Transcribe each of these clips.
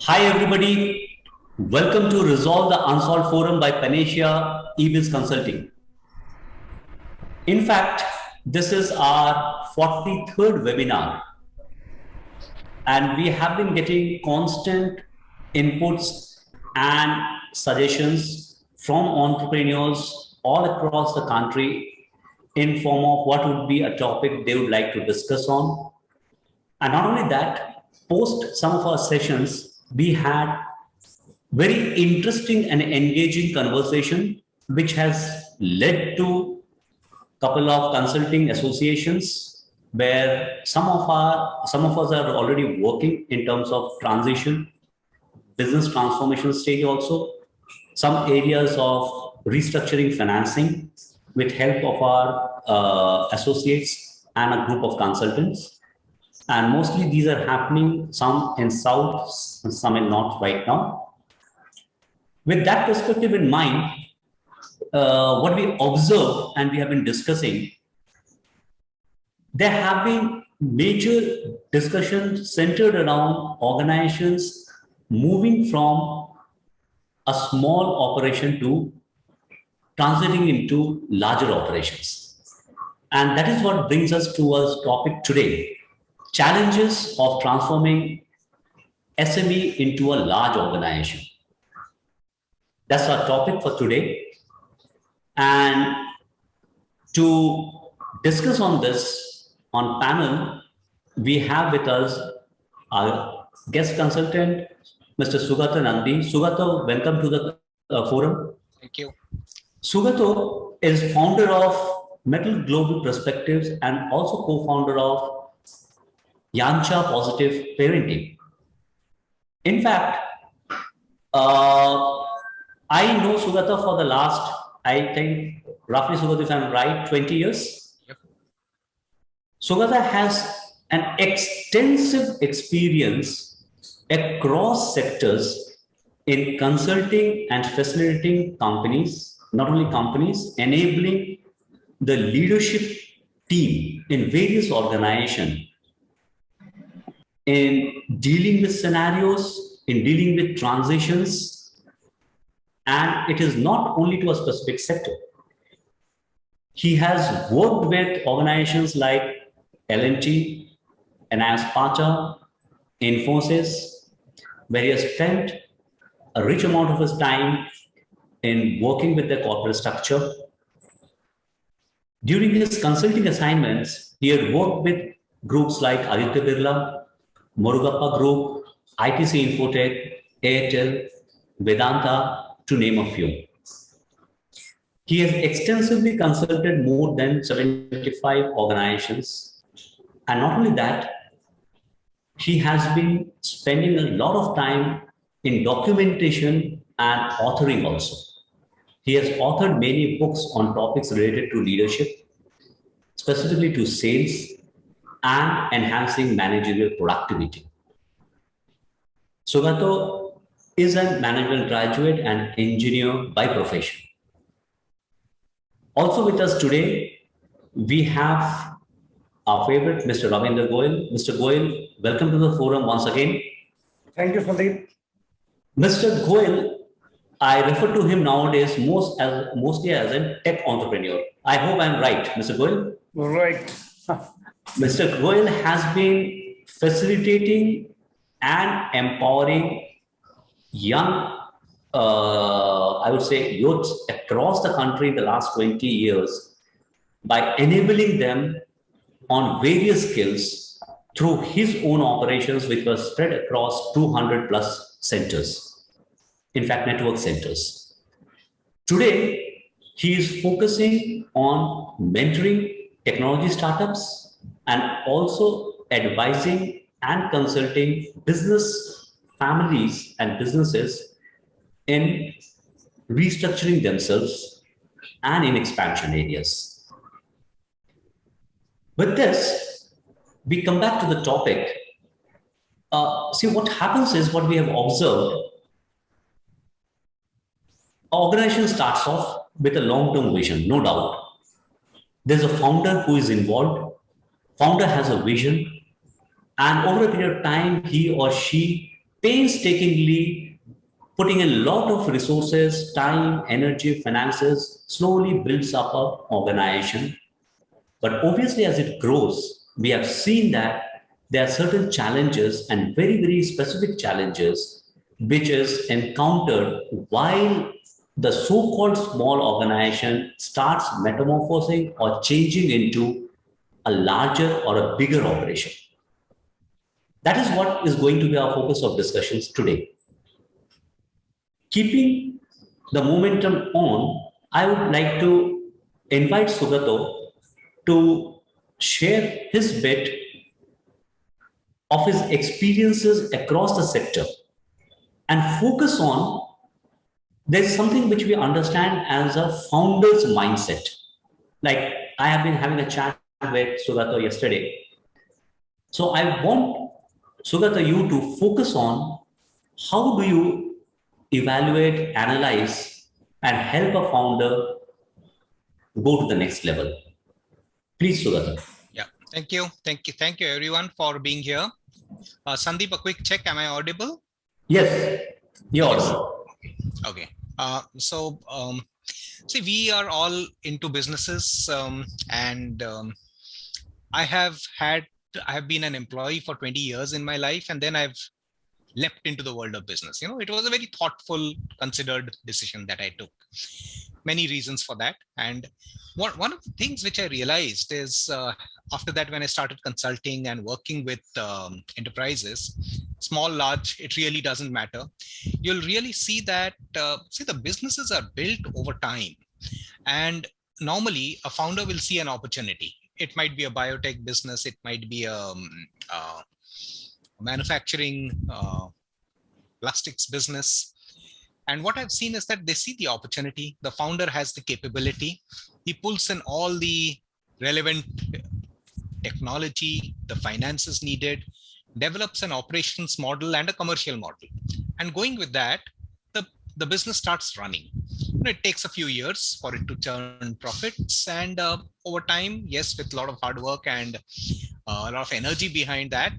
Hi everybody, welcome to Resolve the Unsolved Forum by Panacea eBiz Consulting. In fact, this is our 43rd webinar and we have been getting constant inputs and suggestions from entrepreneurs all across the country in form of what would be a topic they would like to discuss on. And not only that, post some of our sessions, we had very interesting and engaging conversation, which has led to a couple of consulting associations where some of us are already working in terms of transition, business transformation stage also, some areas of restructuring financing with help of our associates and a group of consultants. And mostly these are happening, some in South, some in North right now. With that perspective in mind, what we observe and we have been discussing, there have been major discussions centered around organizations moving from a small operation to transiting into larger operations. And that is what brings us to our topic today. Challenges of transforming SME into a large organization. That's our topic for today. And to discuss on this on panel, we have with us our guest consultant, Mr. Sugata Nandi. Sugata, welcome to the forum. Thank you. Sugata is founder of Metal Global Perspectives and also co-founder of Yancha Positive Parenting. In fact, I know Sugata for the last, I think, roughly, Sugata, if I'm right, 20 years. Yep. Sugata has an extensive experience across sectors in consulting and facilitating companies, not only companies, enabling the leadership team in various organizations in dealing with scenarios, in dealing with transitions, and it is not only to a specific sector. He has worked with organizations like L&T, Sparta, Infosys, where he has spent a rich amount of his time in working with the corporate structure. During his consulting assignments, he had worked with groups like Aditya Birla, Morugappa Group, ITC Infotech, Airtel, Vedanta, to name a few. He has extensively consulted more than 75 organizations. And not only that, he has been spending a lot of time in documentation and authoring also. He has authored many books on topics related to leadership, specifically to sales, and enhancing managerial productivity. Sugata is a management graduate and engineer by profession. Also with us today, we have our favorite, Mr. Ravindra Goyal. Mr. Goyal, welcome to the forum once again. Thank you, Sandeep. Mr. Goyal, I refer to him nowadays mostly as a tech entrepreneur. I hope I'm right, Mr. Goyal. Right. Mr. Goyal has been facilitating and empowering young, I would say, youths across the country in the last 20 years by enabling them on various skills through his own operations, which were spread across 200 plus centers, in fact, network centers. Today, he is focusing on mentoring technology startups and also advising and consulting business families and businesses in restructuring themselves and in expansion areas. With this, we come back to the topic. See, what happens is what we have observed. An organization starts off with a long-term vision, no doubt. There's a founder who is involved. Founder has a vision, and over a period of time, he or she painstakingly putting in a lot of resources, time, energy, finances, slowly builds up an organization. But obviously, as it grows, we have seen that there are certain challenges and very, very specific challenges which is encountered while the so-called small organization starts metamorphosing or changing into a larger or a bigger operation. That is what is going to be our focus of discussions today. Keeping the momentum on, I would like to invite Sugato to share his bit of his experiences across the sector and focus on there's something which we understand as a founder's mindset. Like I have been having a chat with Sugato yesterday. So I want Sugato you to focus on how do you evaluate, analyze, and help a founder go to the next level. Please, Sugato. Yeah, thank you. Thank you everyone for being here. Sandeep, a quick check. Am I audible? Yes, you're audible. Okay. See, we are all into businesses, and I have been an employee for 20 years in my life, and then I've leapt into the world of business. It was a very thoughtful, considered decision that I took. Many reasons for that. And one of the things which I realized is after that, when I started consulting and working with enterprises, small, large, it really doesn't matter. You'll really see that, the businesses are built over time. And normally a founder will see an opportunity. It might be a biotech business. It might be a manufacturing plastics business. And what I've seen is that they see the opportunity. The founder has the capability. He pulls in all the relevant technology, the finances needed, develops an operations model and a commercial model. And going with that, the business starts running. It takes a few years for it to turn profits. And over time, yes, with a lot of hard work and a lot of energy behind that,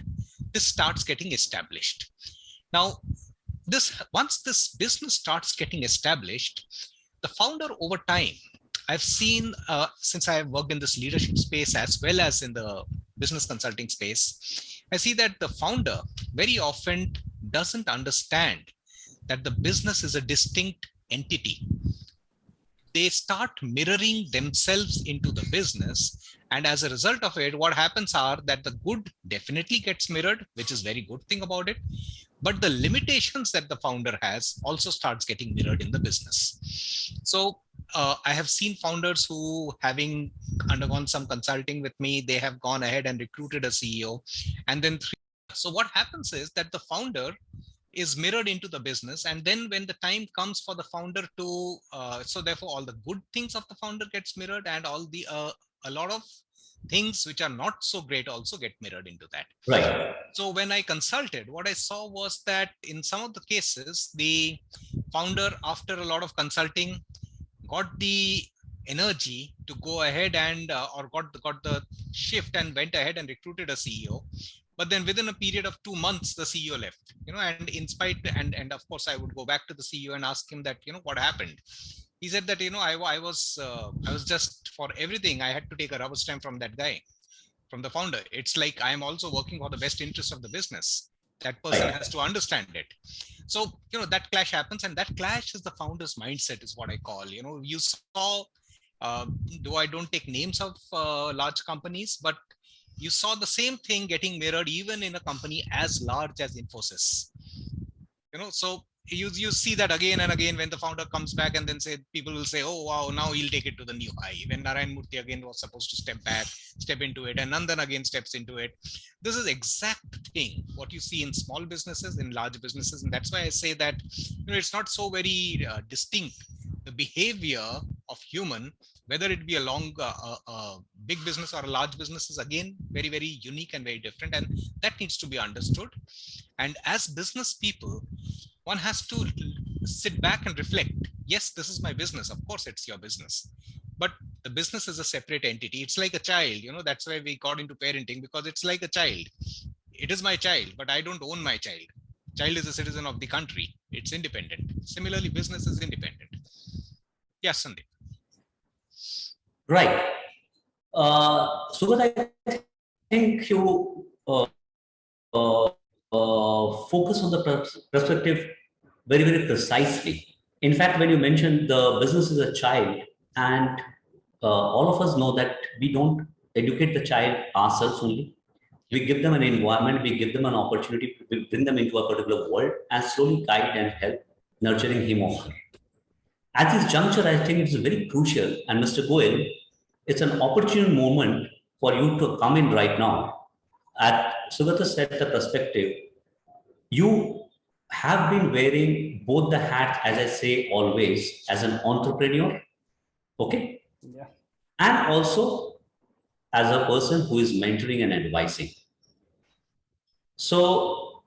this starts getting established. Now, once this business starts getting established, the founder over time, I've seen, since I've worked in this leadership space as well as in the business consulting space, I see that the founder very often doesn't understand that the business is a distinct entity. They start mirroring themselves into the business. And as a result of it, what happens are that the good definitely gets mirrored, which is very good thing about it. But the limitations that the founder has also starts getting mirrored in the business. So I have seen founders who, having undergone some consulting with me, they have gone ahead and recruited a CEO. And then so what happens is that the founder is mirrored into the business. And then when the time comes for the founder to, so therefore all the good things of the founder gets mirrored, and all the, a lot of things which are not so great also get mirrored into that. Right. So when I consulted, what I saw was that in some of the cases, the founder, after a lot of consulting, got the energy to go ahead and, or got the shift and went ahead and recruited a CEO. But then within a period of 2 months, the CEO left, and in spite, and of course, I would go back to the CEO and ask him that, what happened? He said that, I was just, for everything, I had to take a rubber stamp from that guy, from the founder. It's like I am also working for the best interest of the business. That person has to understand it. So, that clash happens, and that clash is the founder's mindset, is what I call. You saw, though I don't take names of large companies, but you saw the same thing getting mirrored even in a company as large as Infosys. So you see that again and again when the founder comes back, and then people will say, oh wow, now he'll take it to the new high. When Narayan Murthy again was supposed to step into it, and Nandan again steps into it. This is exact thing what you see in small businesses, in large businesses, and that's why I say that it's not so very distinct. The behavior of human, whether it be a big business or a large business, is again very, very unique and very different, and that needs to be understood. And as business people, one has to sit back and reflect. Yes, this is my business. Of course, it's your business. But the business is a separate entity. It's like a child. That's why we got into parenting, because it's like a child. It is my child, but I don't own my child. Child is a citizen of the country. It's independent. Similarly, business is independent. Yes, Sandeep. Right. Sugat, I think you focus on the perspective very, very precisely. In fact, when you mentioned the business is a child, and all of us know that we don't educate the child ourselves only. We give them an environment, we give them an opportunity, we bring them into a particular world and slowly guide and help nurturing him or her. At this juncture, I think it's very crucial. And Mr. Goel, it's an opportune moment for you to come in right now. At Sugata set the perspective, you have been wearing both the hats, as I say always, as an entrepreneur, okay? Yeah. And also as a person who is mentoring and advising. So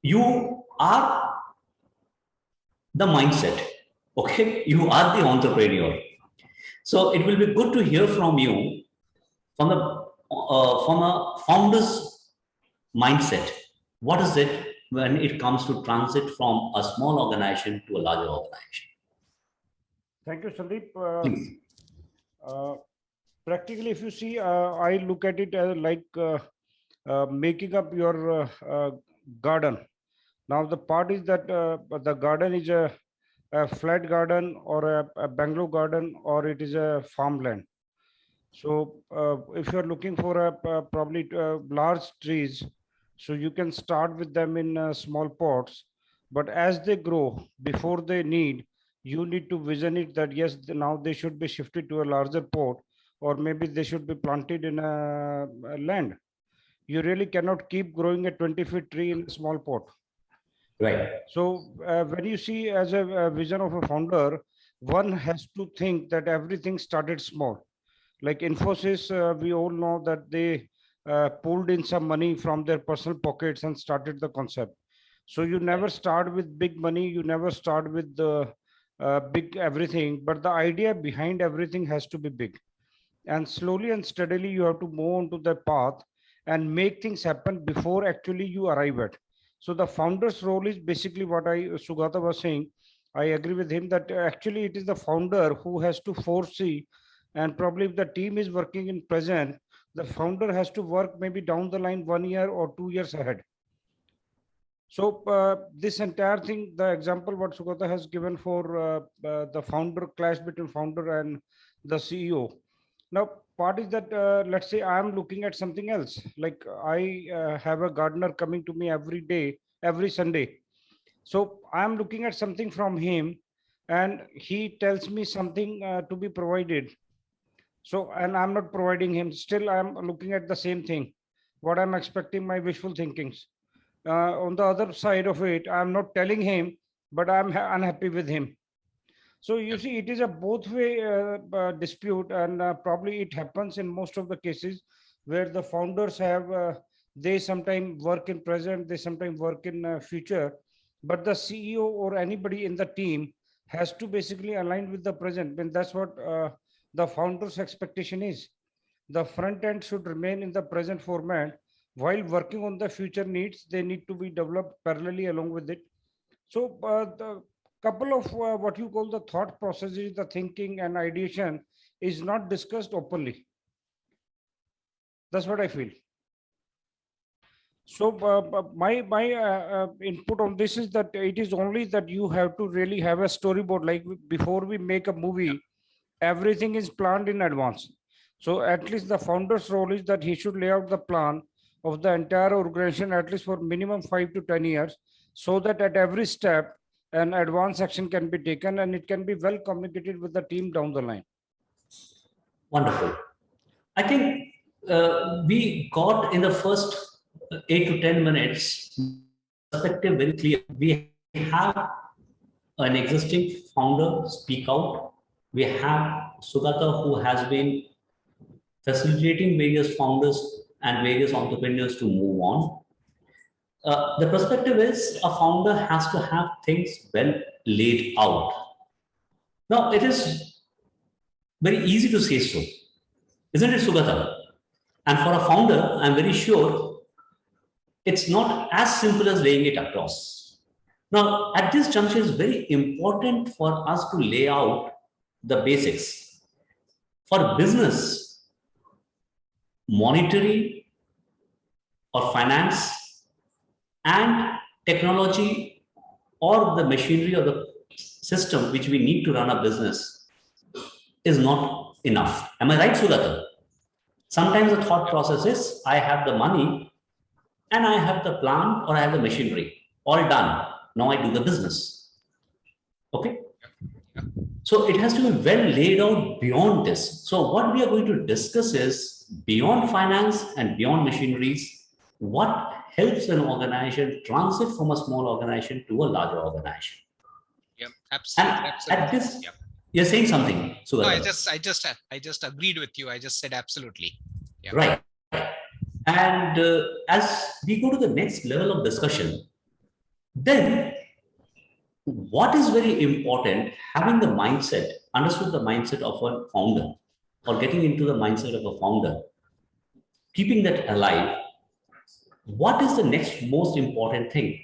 you are the mindset, okay? You are the entrepreneur. So it will be good to hear from you from a founder's mindset. What is it when it comes to transit from a small organization to a larger organization? Thank you, Sandeep. Please. Practically, if you see, I look at it as like making up your garden. Now, the part is that the garden is a flat garden or a bungalow garden, or it is a farmland. So if you're looking for probably large trees, so you can start with them in small pots, but as they grow, before they need, you need to vision it that yes, now they should be shifted to a larger pot, or maybe they should be planted in a land. You really cannot keep growing a 20-foot tree in a small pot. Right. So when you see as a vision of a founder, one has to think that everything started small. Like Infosys, we all know that they pulled in some money from their personal pockets and started the concept. So you never start with big money, you never start with the big everything, but the idea behind everything has to be big. And slowly and steadily, you have to move on to the path and make things happen before actually you arrive at. So the founder's role is basically what Sugata was saying. I agree with him that actually it is the founder who has to foresee, and probably if the team is working in present, the founder has to work maybe down the line 1 year or 2 years ahead. So this entire thing, the example what Sugata has given for the founder clash between founder and the CEO. Now, part is that let's say I am looking at something else. Like I have a gardener coming to me every day, every Sunday. So I am looking at something from him, and he tells me something to be provided. So, and I'm not providing him. Still, I'm looking at the same thing. What I'm expecting, my wishful thinkings. On the other side of it, I'm not telling him, but I'm unhappy with him. So you see, it is a both way dispute, and probably it happens in most of the cases where the founders have, they sometimes work in present, they sometimes work in future, but the CEO or anybody in the team has to basically align with the present. And that's what the founder's expectation is. The front end should remain in the present format while working on the future needs. They need to be developed parallelly along with it. So the couple of what you call the thought processes, the thinking and ideation is not discussed openly. That's what I feel. So my input on this is that it is only that you have to really have a storyboard. Like before we make a movie, everything is planned in advance. So at least the founder's role is that he should lay out the plan of the entire organization at least for minimum 5 to 10 years, so that at every step an advance action can be taken and it can be well communicated with the team down the line. Wonderful. I think we got in the first 8 to 10 minutes perspective very clear. We have an existing founder speak out. We have Sugata, who has been facilitating various founders and various entrepreneurs to move on. The perspective is a founder has to have things well laid out. Now, it is very easy to say so, isn't it, Sugata? And for a founder, I'm very sure It's not as simple as laying it across. Now, at this juncture, it's very important for us to lay out the basics. For business, monetary or finance and technology or the machinery or the system which we need to run a business is not enough. Am I right, Sugata? Sometimes the thought process is, I have the money and I have the plant or I have the machinery, all done. Now I do the business. Okay. So it has to be well laid out beyond this. So what we are going to discuss is beyond finance and beyond machineries, what helps an organization transit from a small organization to a larger organization. Yeah, absolutely. And Absolutely. at this, Yeah. you're saying something. So No, I just agreed with you. I just said absolutely. Yeah. Right. And as we go to the next level of discussion, then what is very important, having the mindset, understood the mindset of a founder or getting into the mindset of a founder, keeping that alive, what is the next most important thing?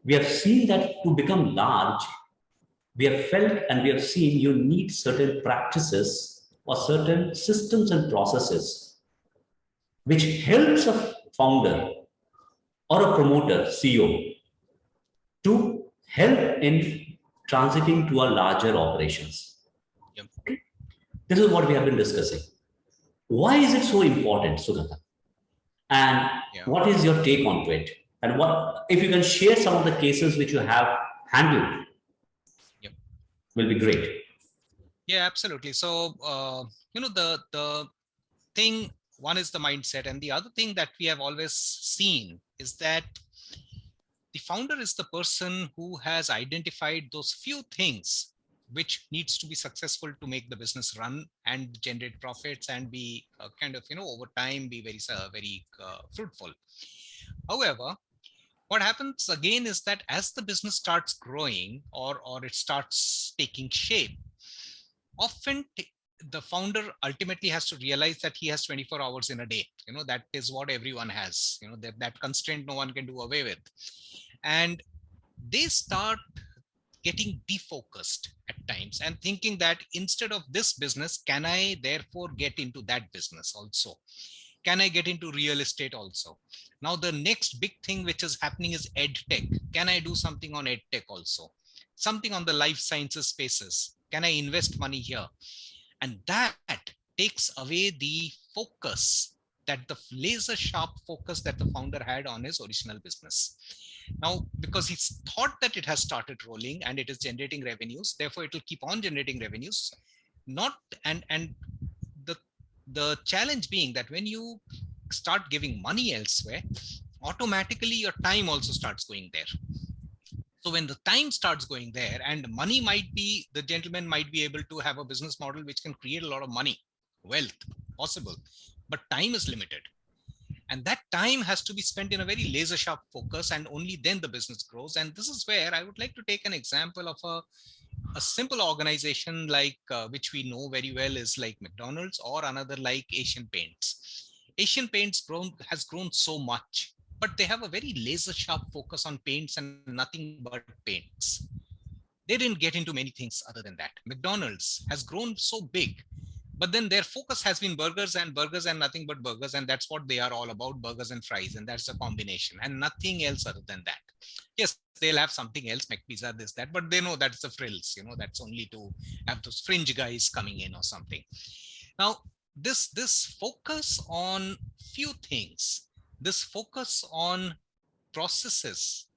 We have seen that to become large, we have felt and we have seen you need certain practices or certain systems and processes which helps a founder or a promoter, CEO, to help in transiting to a larger operations. Yep. Okay. This is what we have been discussing. Why is it so important, Sugata? And what is your take on it? And what, if you can share some of the cases which you have handled, will be great. Yeah, absolutely. So, the thing, one is the mindset, and the other thing that we have always seen is that the founder is the person who has identified those few things which needs to be successful to make the business run and generate profits and be over time be very fruitful. However, what happens again is that as the business starts growing or it starts taking shape, often the founder ultimately has to realize that he has 24 hours in a day. That is what everyone has. That constraint no one can do away with. And they start getting defocused at times and thinking that instead of this business, can I therefore get into that business also? Can I get into real estate also? Now, the next big thing which is happening is ed tech. Can I do something on ed tech also? Something on the life sciences spaces. Can I invest money here? And that takes away the focus, that the laser sharp focus that the founder had on his original business. Now, because he's thought that it has started rolling and it is generating revenues, therefore it will keep on generating revenues. The challenge being that when you start giving money elsewhere, automatically your time also starts going there. So when the time starts going there, and money might be, the gentleman might be able to have a business model which can create a lot of money, wealth, possible, but time is limited. And that time has to be spent in a very laser sharp focus, and only then the business grows. And this is where I would like to take an example of a simple organization like which we know very well is like McDonald's, or another like Asian Paints. Asian Paints has grown so much, but they have a very laser sharp focus on paints and nothing but paints. They didn't get into many things other than that. McDonald's has grown so big, but then their focus has been burgers and nothing but burgers. And that's what they are all about, burgers and fries. And that's a combination and nothing else other than that. Yes, they'll have something else, McPizza, this, that, but they know that's the frills, that's only to have those fringe guys coming in or something. Now, this focus on few things, this focus on processes,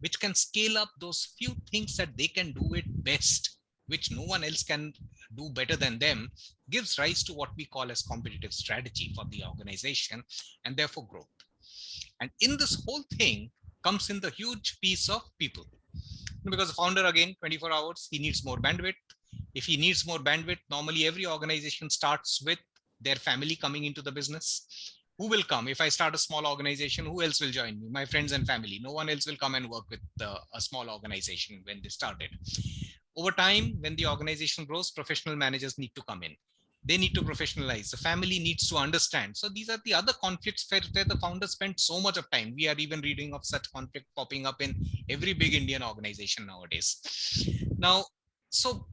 which can scale up those few things that they can do it best, which no one else can do better than them, gives rise to what we call as competitive strategy for the organization, and therefore growth. And in this whole thing comes in the huge piece of people, because the founder, again, 24 hours, he needs more bandwidth. If he needs more bandwidth, normally every organization starts with their family coming into the business. Who will come? If I start a small organization, who else will join me? My friends and family. No one else will come and work with a small organization when they started. Over time, when the organization grows, professional managers need to come in. They need to professionalize. The family needs to understand. So these are the other conflicts where the founders spend so much of time. We are even reading of such conflict popping up in every big Indian organization nowadays. Now, so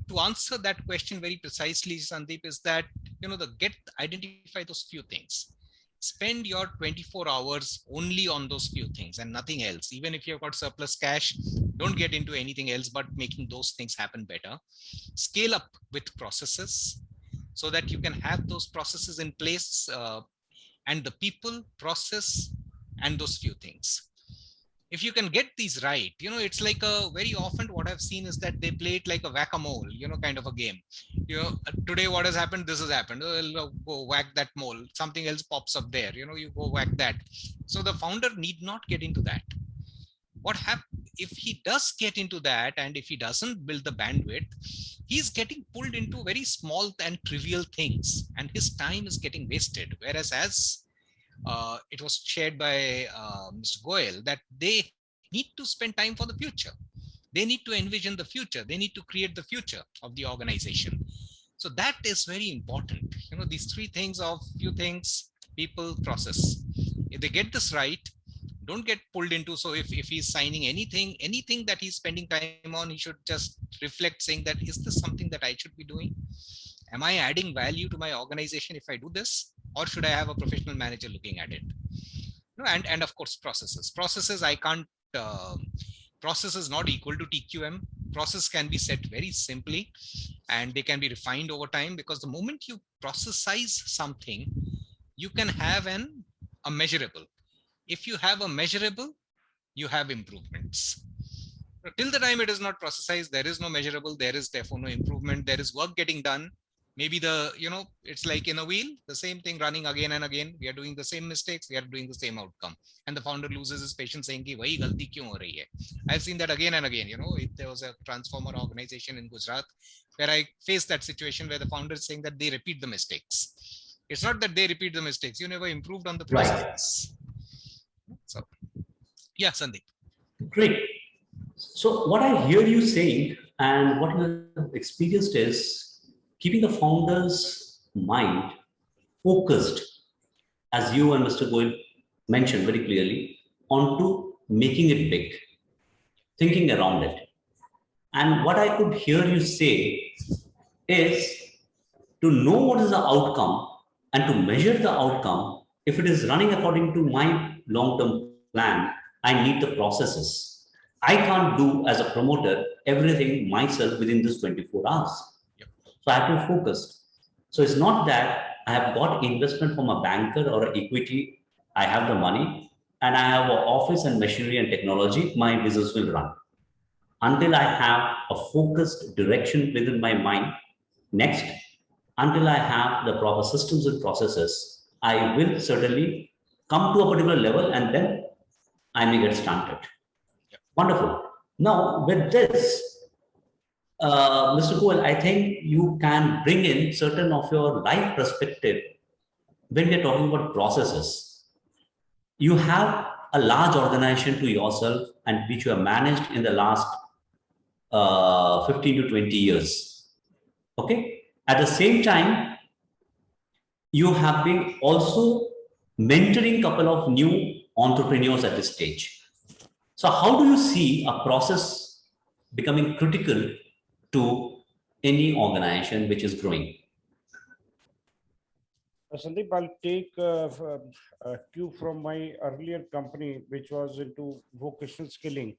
to answer that question very precisely, Sandeep, is that, identify those few things. Spend your 24 hours only on those few things and nothing else. Even if you've got surplus cash, don't get into anything else but making those things happen better. Scale up with processes so that you can have those processes in place, and the people, process, and those few things. If you can get these right, it's like very often what I've seen is that they play it like a whack-a-mole, kind of a game. Today what has happened, this has happened. Oh, go whack that mole, something else pops up there, you go whack that. So the founder need not get into that. What happens if he does get into that, and if he doesn't build the bandwidth, he's getting pulled into very small and trivial things, and his time is getting wasted. Whereas, as it was shared by Mr. Goyal, that they need to spend time for the future. They need to envision the future. They need to create the future of the organization. So that is very important. These three things of few things, people, process. If they get this right, don't get pulled into. So if he's signing anything that he's spending time on, he should just reflect saying that, is this something that I should be doing? Am I adding value to my organization if I do this? Or should I have a professional manager looking at it? And of course, processes, I can't, process is not equal to TQM. Process can be set very simply, and they can be refined over time, because the moment you processize something, you can have a measurable. If you have a measurable, you have improvements. Till the time it is not processized, there is no measurable, there is therefore no improvement. There is work getting done. Maybe it's like in a wheel, the same thing running again and again. We are doing the same mistakes, we are doing the same outcome. And the founder loses his patience saying, "Wahi galti kyun ho rahi hai?" I've seen that again and again. There was a transformer organization in Gujarat where I faced that situation where the founder is saying that they repeat the mistakes. It's not that they repeat the mistakes. You never improved on the process. Right. So, yeah, Sandeep. Great. So what I hear you saying and what you have experienced is keeping the founder's mind focused, as you and Mr. Goyal mentioned very clearly, onto making it big, thinking around it. And what I could hear you say is to know what is the outcome and to measure the outcome. If it is running according to my long-term plan, I need the processes. I can't do as a promoter everything myself within this 24 hours. Yep. So I have to focus. So it's not that I have got investment from a banker or equity. I have the money and I have an office and machinery and technology, my business will run. Until I have a focused direction within my mind, next, until I have the proper systems and processes, I will certainly come to a particular level and then I may get stunted. Yep. Wonderful. Now, with this, Mr. Goyal, I think you can bring in certain of your life perspective when we're talking about processes. You have a large organization to yourself and which you have managed in the last 15 to 20 years. Okay. At the same time, you have been also mentoring a couple of new entrepreneurs at this stage. So how do you see a process becoming critical to any organization which is growing? Sandeep, I'll take a cue from my earlier company, which was into vocational skilling.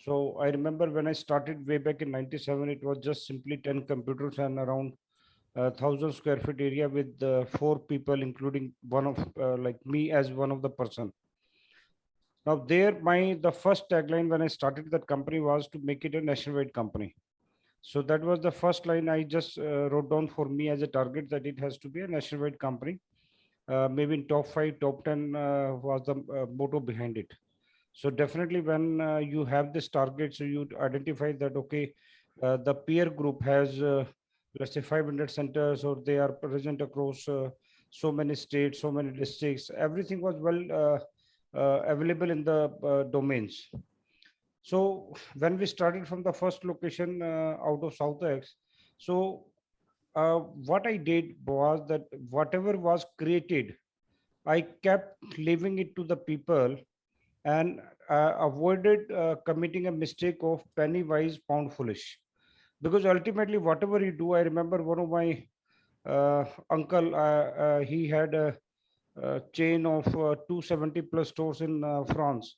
So I remember when I started way back in 97, it was just simply 10 computers and around 1,000 square feet area with 4 people, including one of like me as one of the person. Now there, the first tagline when I started that company was to make it a nationwide company. So that was the first line I just wrote down for me as a target, that it has to be a nationwide company. Maybe in top 5, top 10 was the motto behind it. So definitely when you have this target, so you identify that, okay, the peer group has, let's say 500 centers, or they are present across so many states, so many districts. Everything was well available in the domains. So when we started from the first location out of South X, so what I did was that whatever was created, I kept leaving it to the people and avoided committing a mistake of penny wise, pound foolish. Because ultimately, whatever you do, I remember one of my uncle, he had a chain of 270 plus stores in France.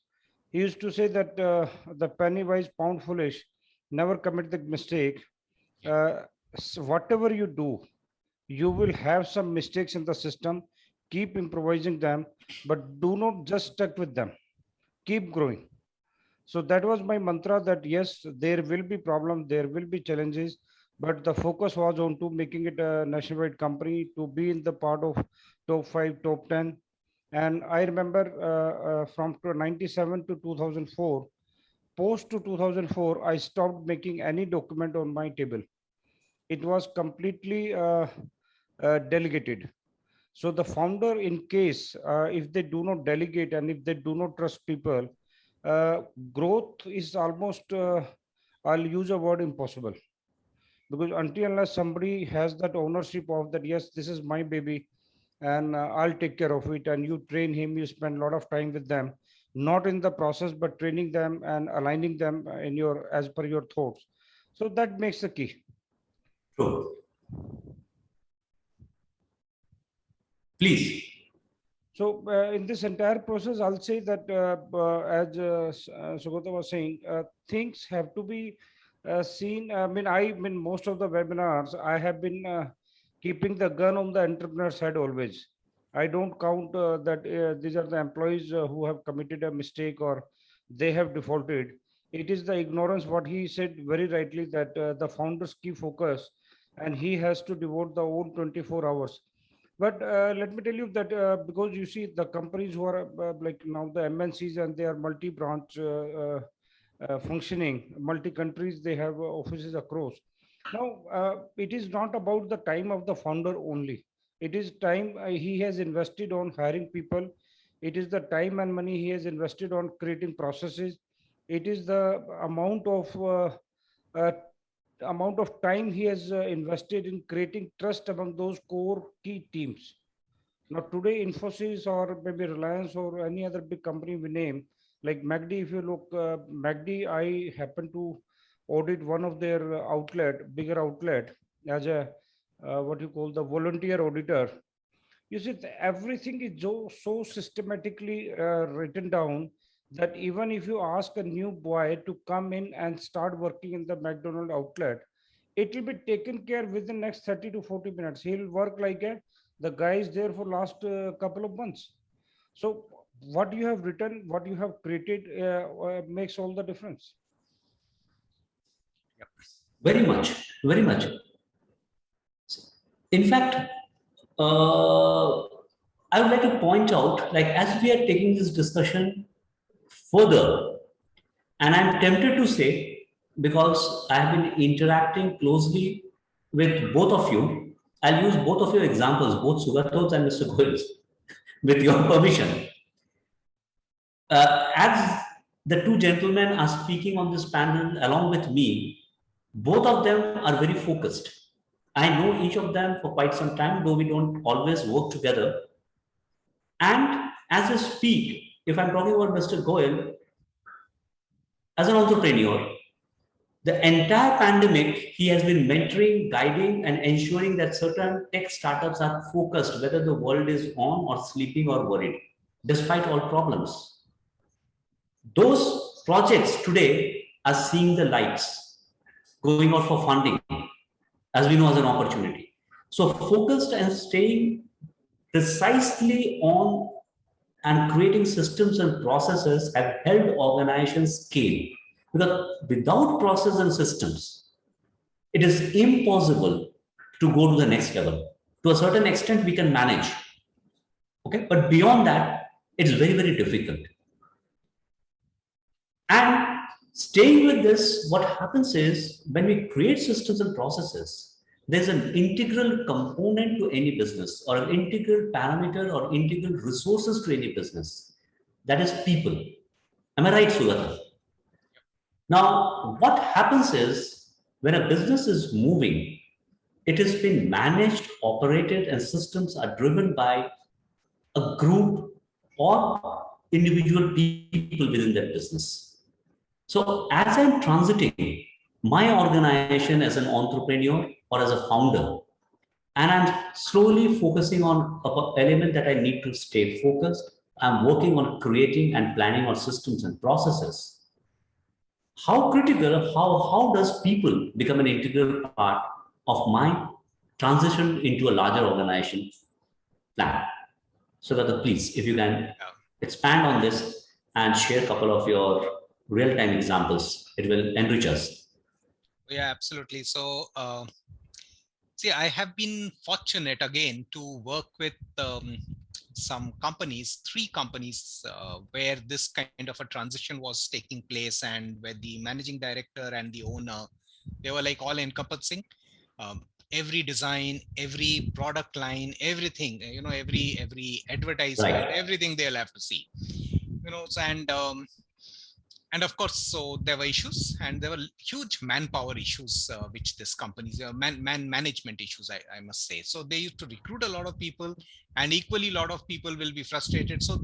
He used to say that the penny wise, pound foolish, never commit the mistake. Uh, Whatever you do, you will have some mistakes in the system. Keep improvising them, but do not just stuck with them. Keep growing. So that was my mantra, that yes, there will be problems, there will be challenges, but the focus was on to making it a nationwide company, to be in the part of top 5, top 10. And I remember from 97 to 2004, post to 2004, I stopped making any document on my table. It was completely delegated. So the founder, in case if they do not delegate and if they do not trust people, uh, growth is almost, I'll use a word, impossible. Because until unless somebody has that ownership of that, yes, this is my baby, and I'll take care of it, and you train him, you spend a lot of time with them, not in the process, but training them and aligning them in your as per your thoughts. So that makes the key. True. Please. So in this entire process, I'll say that as Sugata was saying, things have to be seen. I mean, most of the webinars, I have been keeping the gun on the entrepreneur's head always. I don't count that these are the employees who have committed a mistake or they have defaulted. It is the ignorance, what he said very rightly, that the founder's key focus, and he has to devote the whole 24 hours. But let me tell you that because you see the companies who are like now the MNCs, and they are multi-branch functioning, multi-countries, they have offices across. Now, it is not about the time of the founder only. It is time he has invested on hiring people. It is the time and money he has invested on creating processes. It is the uh, amount of time he has invested in creating trust among those core key teams. Now, today, Infosys or maybe Reliance or any other big company we name, like MACD, if you look, MACD, I happen to audit one of their bigger outlet, as a what you call the volunteer auditor. You see, everything is so systematically written down that even if you ask a new boy to come in and start working in the McDonald outlet, it will be taken care within next 30 to 40 minutes. He'll work like the guy is there for last couple of months. So what you have written, what you have created makes all the difference. Yep. Very much, very much. In fact, I would like to point out, like, as we are taking this discussion further, and I'm tempted to say, because I have been interacting closely with both of you, I'll use both of your examples, both Sugathod's and Mr. Goyal's, with your permission. As the two gentlemen are speaking on this panel along with me, both of them are very focused. I know each of them for quite some time, though we don't always work together. And as I speak, if I'm talking about Mr. Goyal, as an entrepreneur, the entire pandemic, he has been mentoring, guiding, and ensuring that certain tech startups are focused, whether the world is on or sleeping or worried, despite all problems. Those projects today are seeing the lights, going out for funding, as we know, as an opportunity. So focused and staying precisely on and creating systems and processes have helped organizations scale. Because without process and systems, it is impossible to go to the next level. To a certain extent, we can manage. Okay, but beyond that, it's very, very difficult. And staying with this, what happens is when we create systems and processes, there's an integral component to any business, or an integral parameter or integral resources to any business. That is people. Am I right, Sugata? Now, what happens is when a business is moving, it has been managed, operated, and systems are driven by a group or individual people within that business. So as I'm transiting my organization as an entrepreneur or as a founder, and I'm slowly focusing on an element that I need to stay focused, I'm working on creating and planning on systems and processes. How critical, how does people become an integral part of my transition into a larger organization plan? So that please, if you can expand on this and share a couple of your real-time examples, it will enrich us. Yeah, absolutely. So, see, I have been fortunate again to work with some companies, 3 companies, where this kind of a transition was taking place, and where the managing director and the owner, they were like all encompassing. Every design, every product line, everything, every advertisement, Right. everything they'll have to see, and of course, so there were issues, and there were huge manpower issues, which this company's management issues, I must say. So they used to recruit a lot of people, and equally a lot of people will be frustrated. So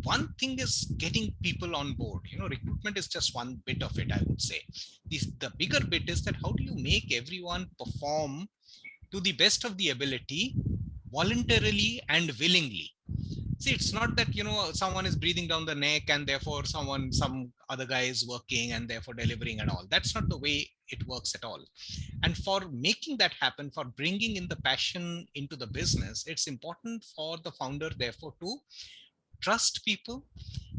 one thing is getting people on board. Recruitment is just one bit of it, I would say. The bigger bit is that how do you make everyone perform to the best of the ability, voluntarily and willingly. See, it's not that someone is breathing down the neck and therefore some other guy is working and therefore delivering and all. That's not the way it works at all. And for making that happen, for bringing in the passion into the business, it's important for the founder therefore to trust people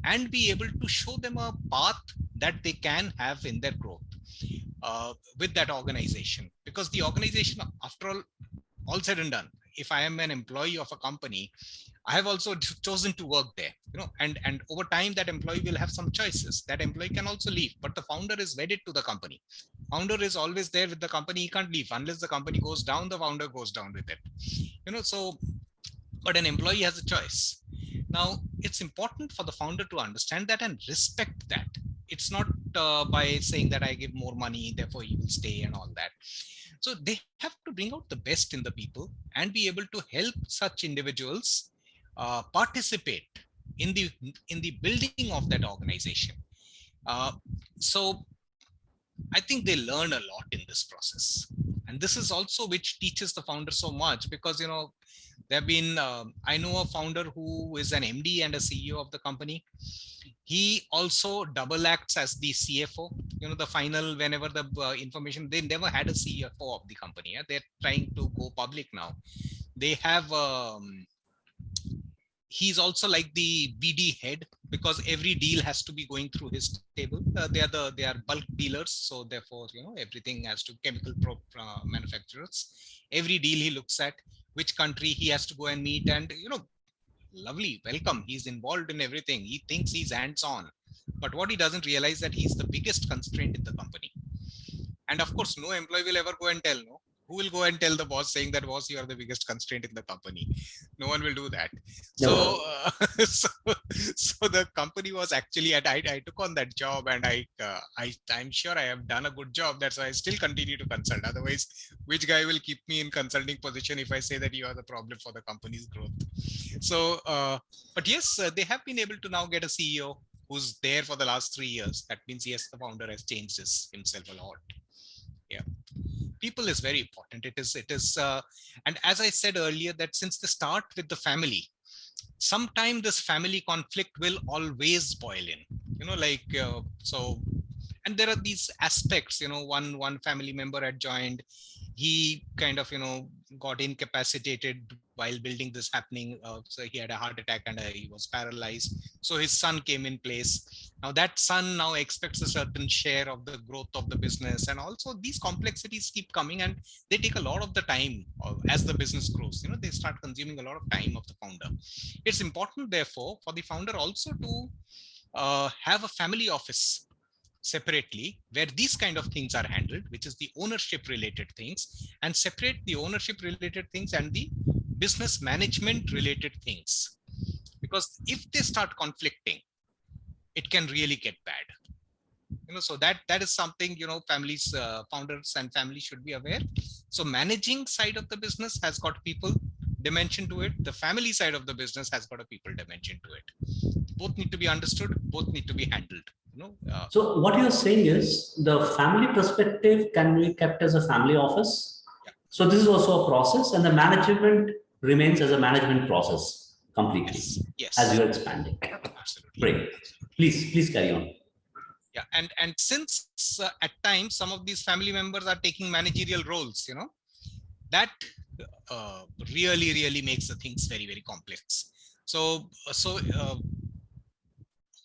and be able to show them a path that they can have in their growth with that organization. Because the organization, after all said and done, if I am an employee of a company, I have also chosen to work there, and over time that employee will have some choices. That employee can also leave, but the founder is wedded to the company. Founder is always there with the company. He can't leave unless the company goes down. The founder goes down with it. So, but an employee has a choice. Now, it's important for the founder to understand that and respect that. It's not by saying that I give more money, therefore he will stay and all that. So they have to bring out the best in the people and be able to help such individuals participate in the building of that organization. So I think they learn a lot in this process, and this is also which teaches the founder so much, because there have been I know a founder who is an MD and a CEO of the company. He also double acts as the CFO. The final, whenever the information, they never had a CFO of the company. They're trying to go public now. They have he's also like the BD head, because every deal has to be going through his table. They are bulk dealers, so therefore everything has to chemical manufacturers. Every deal he looks at, which country he has to go and meet, and lovely, welcome. He's involved in everything. He thinks he's hands-on, but what he doesn't realize that he's the biggest constraint in the company. And of course, no employee will ever go and tell. No, who will go and tell the boss, saying that, boss, you are the biggest constraint in the company? No one will do that. No. So the company was actually, I took on that job, and I'm sure I have done a good job. That's why I still continue to consult. Otherwise, which guy will keep me in consulting position if I say that you are the problem for the company's growth? So, but yes, they have been able to now get a CEO who's there for the last 3 years. That means, yes, the founder has changed himself a lot. Yeah. People is very important. It is, and as I said earlier, that since they start with the family, sometime this family conflict will always boil in, so, and there are these aspects, one family member had joined. He kind of, got incapacitated while building this happening. So he had a heart attack and he was paralyzed. So his son came in place. Now that son now expects a certain share of the growth of the business. And also these complexities keep coming, and they take a lot of the time as the business grows. They start consuming a lot of time of the founder. It's important, therefore, for the founder also to have a family office separately, where these kind of things are handled, which is the ownership related things, and separate the ownership related things and the business management related things. Because if they start conflicting, it can really get bad. So that is something, families, founders and families should be aware. So managing side of the business has got people dimension to it. The family side of the business has got a people dimension to it. Both need to be understood. Both need to be handled. So what you're saying is the family perspective can be kept as a family office. Yeah. So this is also a process, and the management remains as a management process completely. Yes. As you're expanding. Absolutely. Great. Please carry on. Yeah, and since at times some of these family members are taking managerial roles, that really makes the things very, very complex. So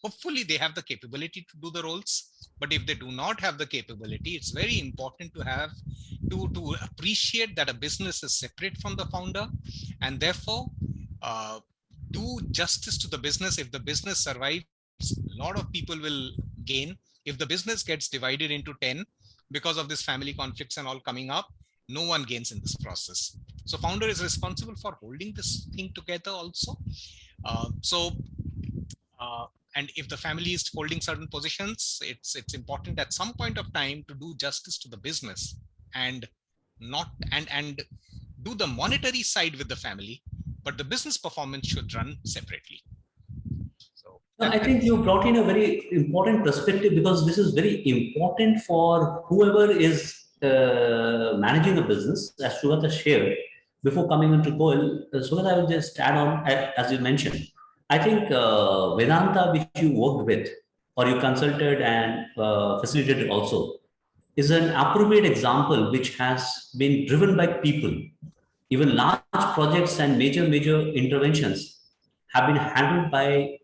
hopefully they have the capability to do the roles, but if they do not have the capability, it's very important to have to appreciate that a business is separate from the founder, and therefore do justice to the business. If the business survives, a lot of people will gain. If the business gets divided into 10 because of this family conflicts and all coming up, no one gains in this process. So founder is responsible for holding this thing together also. And if the family is holding certain positions, it's important at some point of time to do justice to the business and do the monetary side with the family, but the business performance should run separately. So I think you brought in a very important perspective, because this is very important for whoever is managing a business, as Sugat has shared. Before coming into Goel, Sugat, I will just add on, as you mentioned. I think Vedanta, which you worked with or you consulted and facilitated also, is an appropriate example which has been driven by people. Even large projects and major interventions have been handled by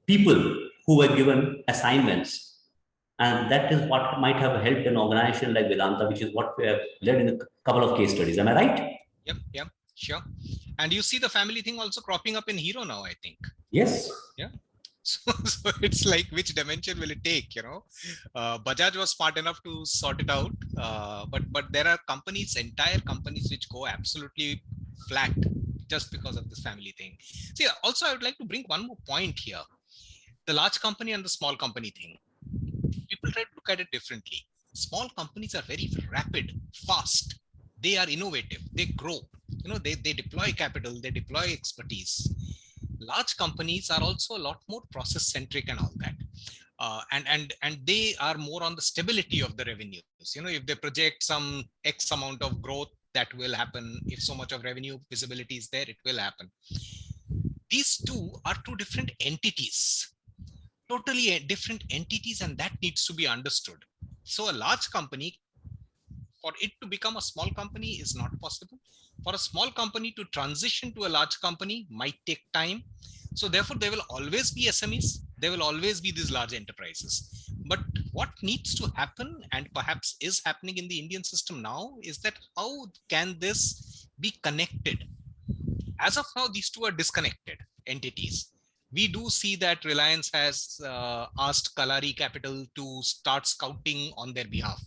people who were given assignments. And that is what might have helped an organization like Vedanta, which is what we have led in a couple of case studies. Am I right? Yep, sure. And you see the family thing also cropping up in Hero now, I think. Yes. Yeah. So it's like, which dimension will it take? Bajaj was smart enough to sort it out, but there are entire companies which go absolutely flat just because of this family thing. See, also I would like to bring one more point here: the large company and the small company thing. People try to look at it differently. Small companies are very rapid, fast. They are innovative. They grow. They deploy capital. They deploy expertise. Large companies are also a lot more process centric and all that, and they are more on the stability of the revenues. If they project some X amount of growth, that will happen. If so much of revenue visibility is there, it will happen. These two are two different entities, totally different entities, and that needs to be understood. So a large company, for it to become a small company, is not possible. For a small company to transition to a large company might take time. So therefore, there will always be SMEs. There will always be these large enterprises. But what needs to happen, and perhaps is happening in the Indian system now, is that how can this be connected? As of now, these two are disconnected entities. We do see that Reliance has asked Kalari Capital to start scouting on their behalf.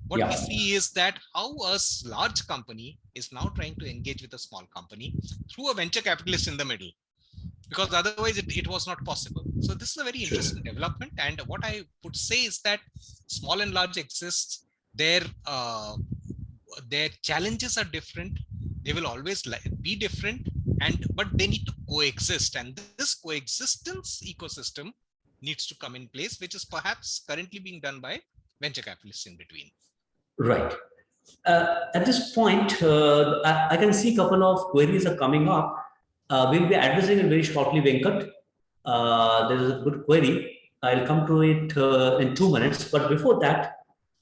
What we see is that how a large company is now trying to engage with a small company through a venture capitalist in the middle, because otherwise it was not possible. So this is a very interesting development. And what I would say is that small and large exists. Their challenges are different. They will always be different, but they need to coexist. And this coexistence ecosystem needs to come in place, which is perhaps currently being done by venture capitalists in between. Right. At this point, I can see a couple of queries are coming up. We'll be addressing it very shortly, Venkat. There is a good query. I'll come to it in 2 minutes. But before that,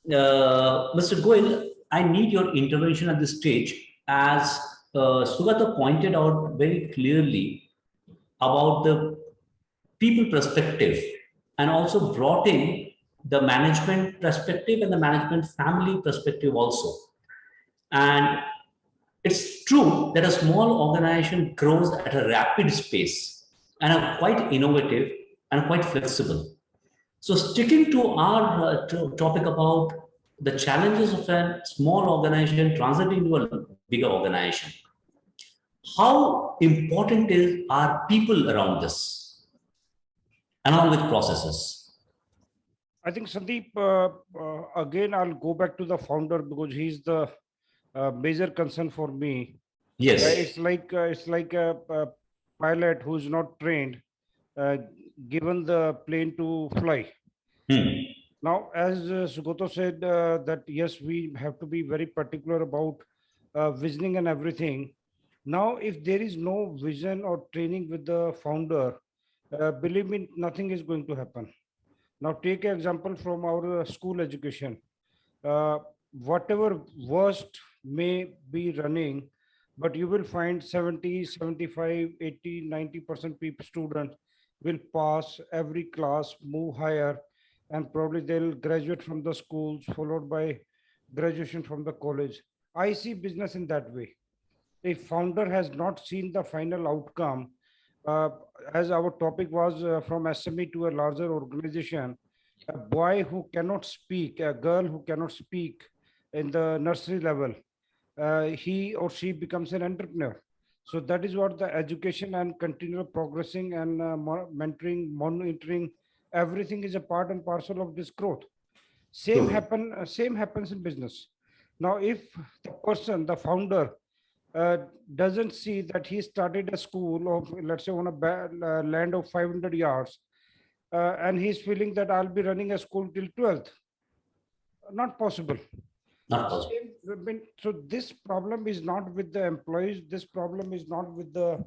Mr. Goel, I need your intervention at this stage. As Sugata pointed out very clearly about the people perspective, and also brought in the management perspective and the management family perspective also. And it's true that a small organization grows at a rapid pace and are quite innovative and quite flexible. So sticking to our topic about the challenges of a small organization transiting to a bigger organization, how important are people around this, along with processes? I think Sandeep, again, I'll go back to the founder because he's the major concern for me. Yes. It's like a pilot who's not trained, uh, given the plane to fly. Hmm. Now, as Sugoto said, that yes, we have to be very particular about visioning and everything. Now, if there is no vision or training with the founder, believe me, nothing is going to happen. Now, take an example from our school education. Uh, Whatever worst may be running, but you will find 70, 75, 80, 90% people, students will pass every class, move higher, and probably they'll graduate from the schools, followed by graduation from the college. I see business in that way. If founder has not seen the final outcome, uh, as our topic was from SME to a larger organization, a boy who cannot speak, a girl who cannot speak in the nursery level, he or she becomes an entrepreneur. So that is what the education and continual progressing and mentoring, monitoring, everything is a part and parcel of this growth. True. Same happens in business. Now, if the person, the founder, uh, doesn't see that he started a school of, let's say, on a land of 500 yards, and he's feeling that I'll be running a school till 12th. Not possible. Not possible. So this problem is not with the employees. This problem is not with the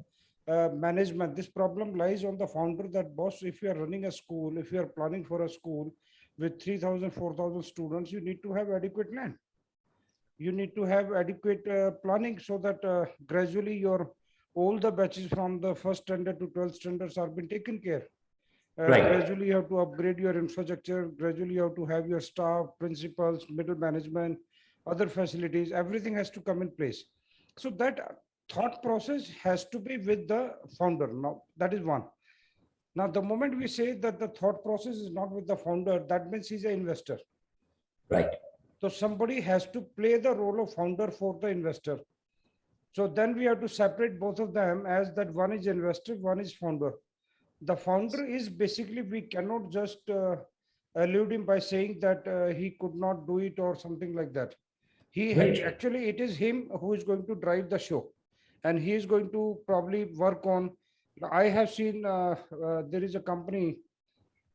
management. This problem lies on the founder that, boss, if you are running a school, if you are planning for a school with 3,000, 4,000 students, you need to have adequate land. You need to have adequate planning so that gradually your all the batches from the first standard to 12th standards are being taken care. Right. Gradually you have to upgrade your infrastructure. Gradually you have to have your staff, principals, middle management, other facilities. Everything has to come in place. So that thought process has to be with the founder. Now that is one. Now the moment we say that the thought process is not with the founder, that means he's an investor. Right. So somebody has to play the role of founder for the investor. So then we have to separate both of them, as that one is investor, one is founder. The founder is basically, we cannot just allude him by saying that he could not do it or something like that. Right. Actually, it is him who is going to drive the show, and he is going to probably work on. I have seen there is a company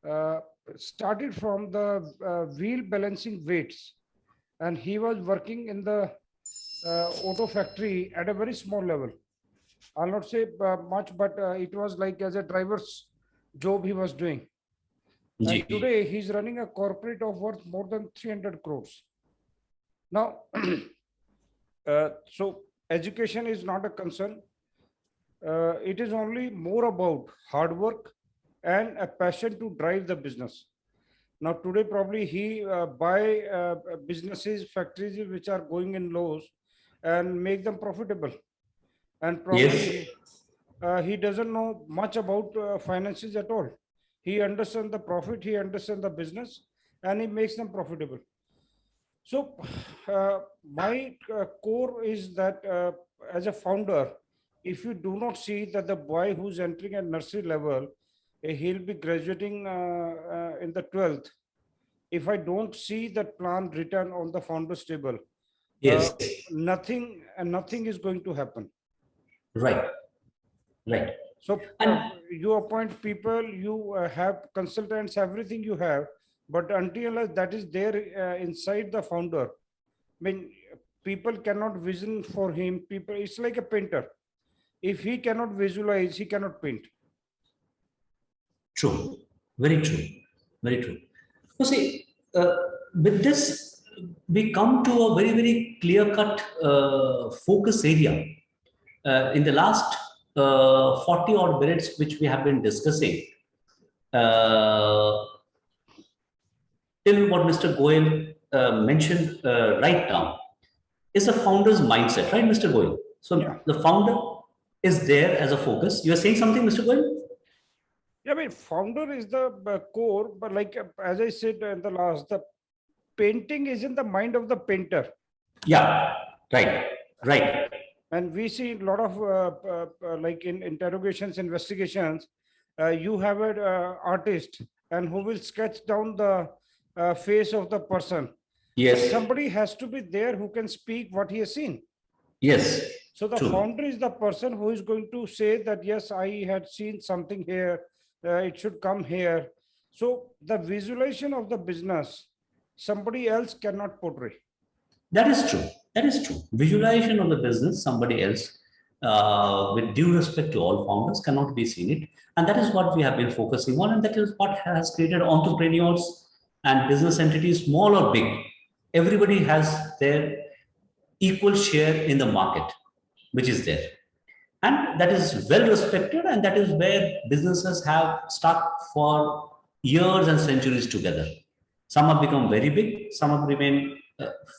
uh, started from the wheel balancing weights, and he was working in the auto factory at a very small level. I'll not say much, but it was like as a driver's job he was doing. And Ji. today he's running a corporate of worth more than 300 crores. Now, so education is not a concern. It is only more about hard work and a passion to drive the business. Now, today probably he buy businesses, factories which are going in lows and make them profitable. And probably Yes. he doesn't know much about finances at all. He understands the profit, he understands the business, and he makes them profitable. So my core is that as a founder, if you do not see that the boy who's entering at nursery level, he'll be graduating in the 12th. If I don't see that plan written on the founder's table, Yes. nothing is going to happen. Right. Right. So And you appoint people, you have consultants, everything you have, but until that is there inside the founder, I mean, people cannot vision for him. People, it's like a painter. If he cannot visualize, he cannot paint. true. Very true. Very true. So see, with this, we come to a very, very clear-cut focus area. In the last 40 odd minutes, which we have been discussing, uh, till what Mr. Goel mentioned right now, is the founder's mindset, right, Mr. Goel? So Yeah. the founder is there as a focus. You are saying something, Mr. Goel? Yeah, I mean, founder is the core, but like as I said in the last, the painting is in the mind of the painter. Yeah, right, right. And we see a lot of like in interrogations, investigations, you have an artist and who will sketch down the face of the person. Yes. Somebody has to be there who can speak what he has seen. Yes. So the True. founder is the person who is going to say that, yes, I had seen something here, it should come here. So the visualization of the business, somebody else cannot portray. That is true. That is true. Visualization of the business, somebody else, with due respect to all founders, cannot be seen it. And that is what we have been focusing on. And that is what has created entrepreneurs and business entities, small or big. Everybody has their equal share in the market, which is there. And that is well respected. And that is where businesses have stuck for years and centuries together. Some have become very big, some have remained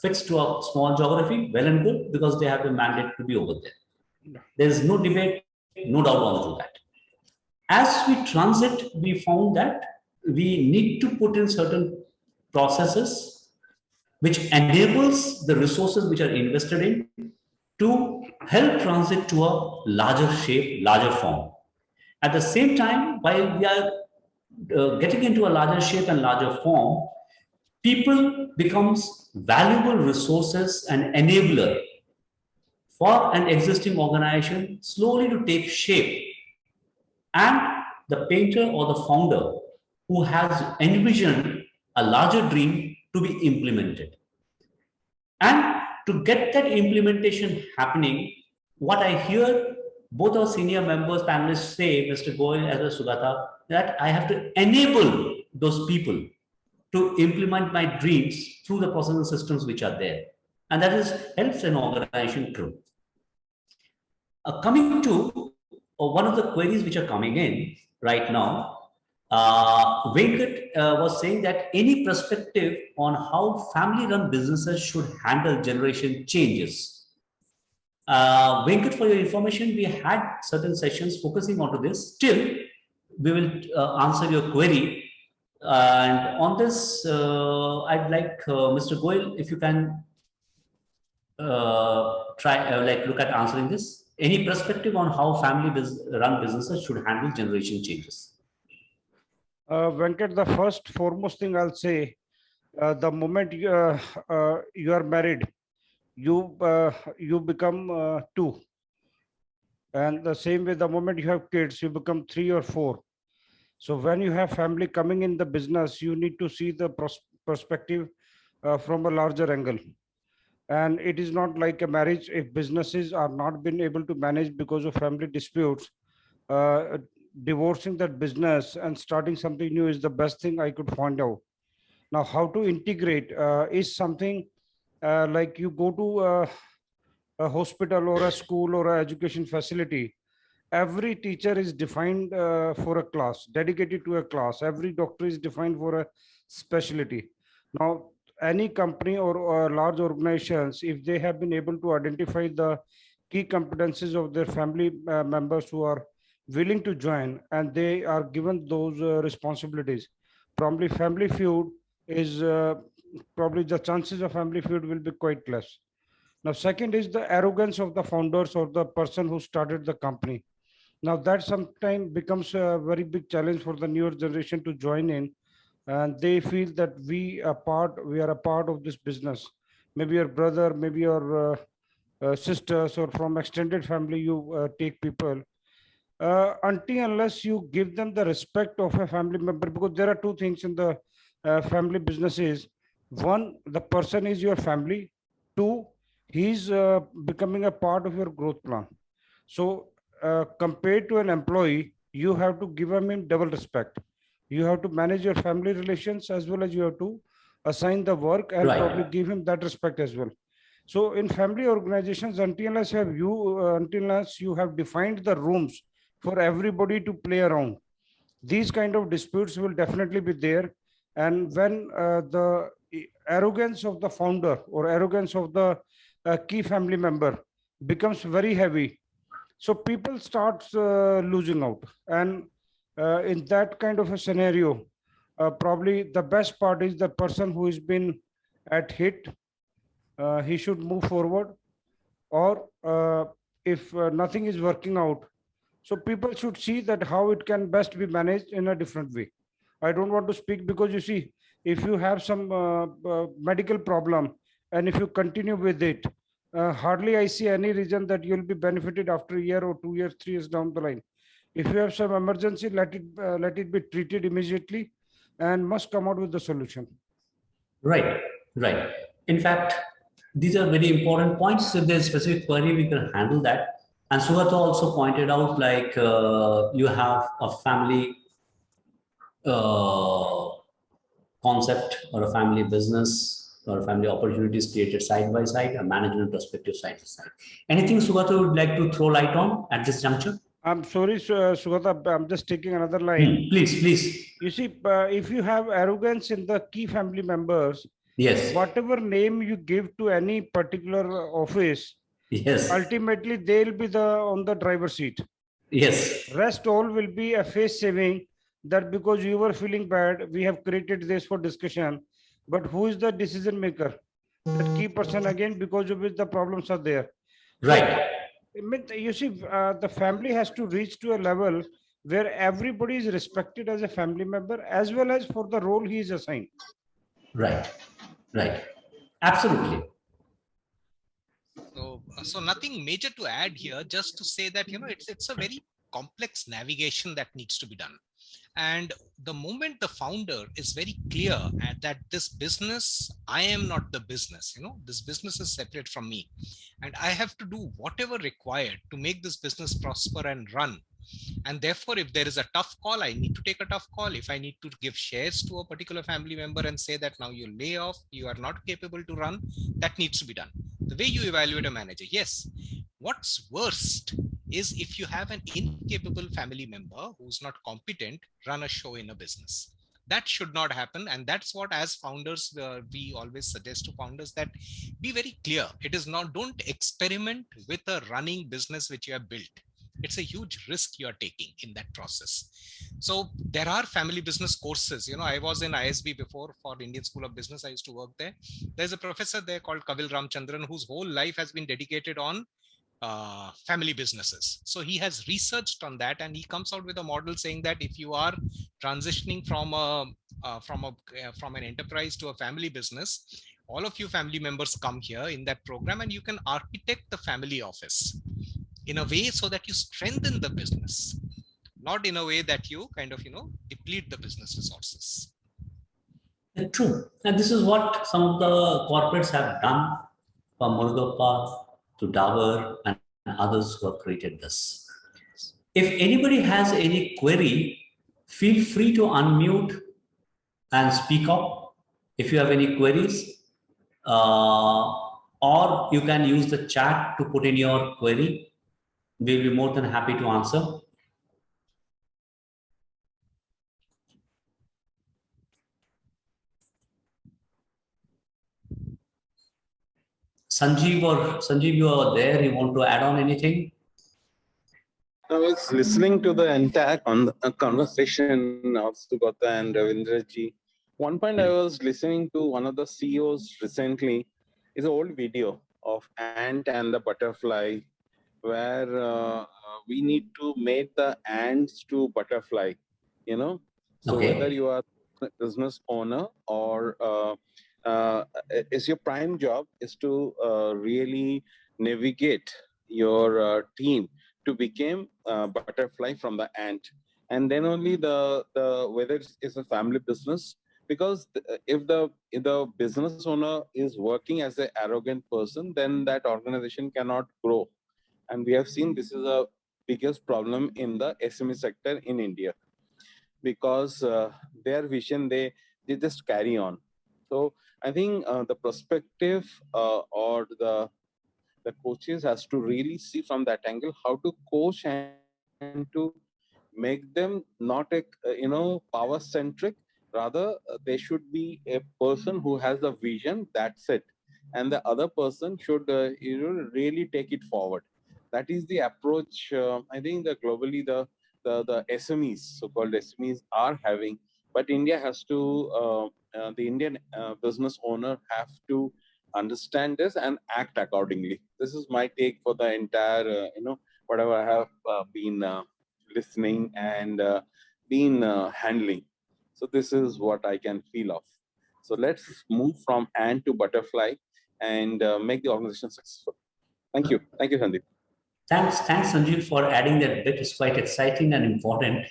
fixed to a small geography, well and good, because they have the mandate to be over there. There is no debate, no doubt on that. As we transit, we found that we need to put in certain processes which enables the resources which are invested in to help transit to a larger shape, larger form. At the same time, while we are getting into a larger shape and larger form, people becomes valuable resources and enabler for an existing organization slowly to take shape. And the painter or the founder who has envisioned a larger dream to be implemented. And to get that implementation happening, what I hear both our senior members, panelists say, Mr. Goyal as well as Sugata, that I have to enable those people to implement my dreams through the process and systems which are there. And that is helps an organization grow. Coming to one of the queries which are coming in right now, Venkat was saying that any perspective on how family-run businesses should handle generation changes. Venkat, for your information, we had certain sessions focusing onto this. Still, we will answer your query. And on this, I'd like Mr. Goyal, if you can try, look at answering this. Any perspective on how family-run businesses should handle generation changes? Venkat, the first foremost thing I'll say, the moment you are married, you become two. And the same way, the moment you have kids, you become 3 or 4. So when you have family coming in the business, you need to see the perspective from a larger angle. And it is not like a marriage. If businesses are not been able to manage because of family disputes, divorcing that business and starting something new is the best thing I could find out. Now, how to integrate is something like you go to a hospital or a school or an education facility. Every teacher is defined for a class, dedicated to a class. Every doctor is defined for a specialty. Now, any company or large organizations, if they have been able to identify the key competencies of their family members who are willing to join, and they are given those responsibilities, probably family feud is probably the chances of family feud will be quite less. Now, second is the arrogance of the founders or the person who started the company. Now, that sometimes becomes a very big challenge for the newer generation to join in, and they feel that we are a part of this business. Maybe your brother, maybe your sisters, or from extended family, you take people. Until unless you give them the respect of a family member, because there are two things in the family businesses. One, the person is your family. Two, he's becoming a part of your growth plan. So compared to an employee, you have to give him double respect. You have to manage your family relations as well as you have to assign the work and probably give him that respect as well. So in family organizations, until unless you have defined the rooms for everybody to play around, these kind of disputes will definitely be there. And when the arrogance of the founder or arrogance of the key family member becomes very heavy, so people start losing out. And in that kind of a scenario, probably the best part is the person who has been at hit, he should move forward. Or if nothing is working out, so people should see that how it can best be managed in a different way. I don't want to speak because you see, if you have some medical problem and if you continue with it, hardly I see any reason that you'll be benefited after a year or 2 years, 3 years down the line. If you have some emergency, let it be treated immediately and must come out with the solution. Right, right. In fact, these are very important points. If there's specific query, we can handle that. And Sugata also pointed out, like you have a family uh, concept or a family business or family opportunities created side by side, a management perspective side by side. Anything Sugata would like to throw light on at this juncture? I'm sorry, Sugata, I'm just taking another line. Please, please. You see, if you have arrogance in the key family members, Yes. whatever name you give to any particular office, Yes. ultimately they'll be on the driver's seat. Yes. Rest all will be a face saving that because you were feeling bad, we have created this for discussion. But who is the decision maker? That key person again, because of which the problems are there. Right. So, you see, the family has to reach to a level where everybody is respected as a family member as well as for the role he is assigned. Right. Right. Absolutely. So nothing major to add here, just to say that, it's a very complex navigation that needs to be done. And the moment the founder is very clear that this business, I am not the business, this business is separate from me. And I have to do whatever required to make this business prosper and run. And therefore, if there is a tough call, I need to take a tough call. If I need to give shares to a particular family member and say that now you lay off, you are not capable to run, that needs to be done. The way you evaluate a manager, yes. What's worst is if you have an incapable family member who's not competent run a show in a business. That should not happen. And that's what, as founders, we always suggest to founders that be very clear. It is not, don't experiment with a running business which you have built. It's a huge risk you are taking in that process. So there are family business courses. I was in ISB before for Indian School of Business. I used to work there. There's a professor there called Kavil Ramchandran, whose whole life has been dedicated on family businesses. So he has researched on that, and he comes out with a model saying that if you are transitioning from an enterprise to a family business, all of you family members come here in that program, and you can architect the family office in a way so that you strengthen the business, not in a way that you kind of deplete the business resources. True. And this is what some of the corporates have done, from Murugappa to Dower and others who have created this. If anybody has any query, feel free to unmute and speak up if you have any queries, or you can use the chat to put in your query. We'll be more than happy to answer. Sanjeev, you are there. You want to add on anything? I was listening to the entire conversation of Sugata and Ravindraji. One point I was listening to one of the CEOs recently is an old video of ant and the butterfly, where we need to make the ants to butterfly, So Okay. whether you are a business owner or is your prime job is to really navigate your team to become a butterfly from the ant, and then only the whether it's a family business, because if the business owner is working as an arrogant person, then that organization cannot grow. And we have seen this is a biggest problem in the SME sector in India, because their vision, they just carry on. So I think the perspective or the coaches has to really see from that angle how to coach and to make them not a power centric. Rather, they should be a person who has a vision. That's it, and the other person should really take it forward. That is the approach. I think that globally the SMEs, so-called SMEs, are having. But India has to. The Indian business owner have to understand this and act accordingly. This is my take for the entire, whatever I have been listening and been handling. So this is what I can feel of. So let's move from ant to butterfly and make the organization successful. Thank you. Thank you, Sandeep. Thanks, Sanjeev, for adding that bit. It's quite exciting and important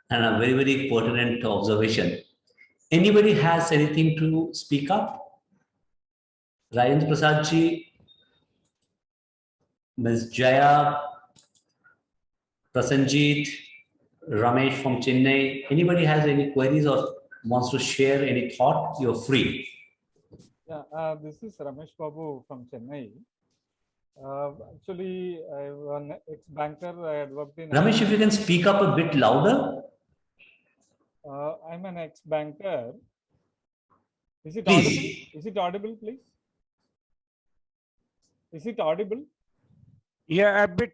and a very, very pertinent observation. Anybody has anything to speak up? Rajendra Prasad ji, Ms. Jaya, Prasanjit, Ramesh from Chennai. Anybody has any queries or wants to share any thought? You're free. Yeah, this is Ramesh Babu from Chennai. Actually, I'm an ex-banker. I had worked in. Ramesh, if you can speak up a bit louder. I'm an ex-banker. Is it Please. audible? Is it audible, please? Is it audible? Yeah, a bit.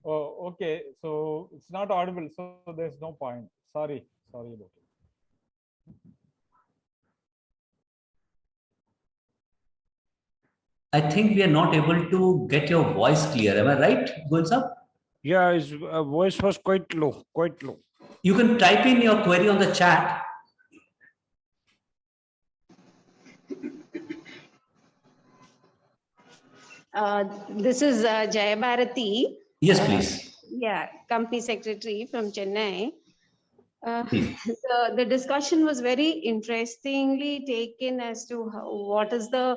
Oh, okay. So it's not audible. So there's no point. Sorry about it. I think we are not able to get your voice clear. Am I right, Gulsab? Yeah, his voice was quite low. You can type in your query on the chat. This is Jaya Bharati. Yes, please. Yeah, company secretary from Chennai. Please. The discussion was very interestingly taken as to what is the